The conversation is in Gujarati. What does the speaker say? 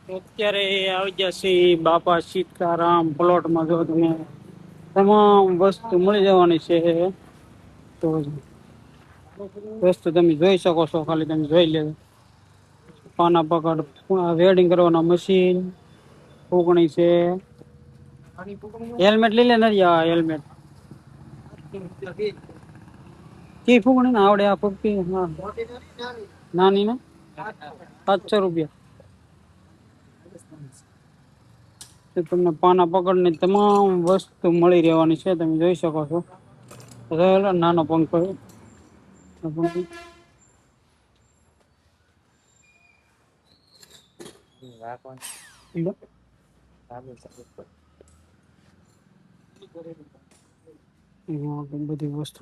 અત્યારે આવી જશે બાપા સીતારામ પ્લોટમાં. જો તમે તમામ વસ્તુ મળી જવાની છે. તો વસ્તુ તમે જોઈ શકો છો, ખાલી તમે જોઈ લેજો. પાના પકડ, વેલ્ડિંગ કરવાના મશીન, ફૂગણી છે. હેલ્મેટ લઈ લે ને હેલ્મેટ. કે ફૂગણી ના આવડે આ ફૂગતી નાની ને 700 રૂપિયા. તમને પાના પકડની તમામ વસ્તુ મળી રહેવાની છે, તમે જોઈ શકો છો. નાનો પંખો બધી વસ્તુ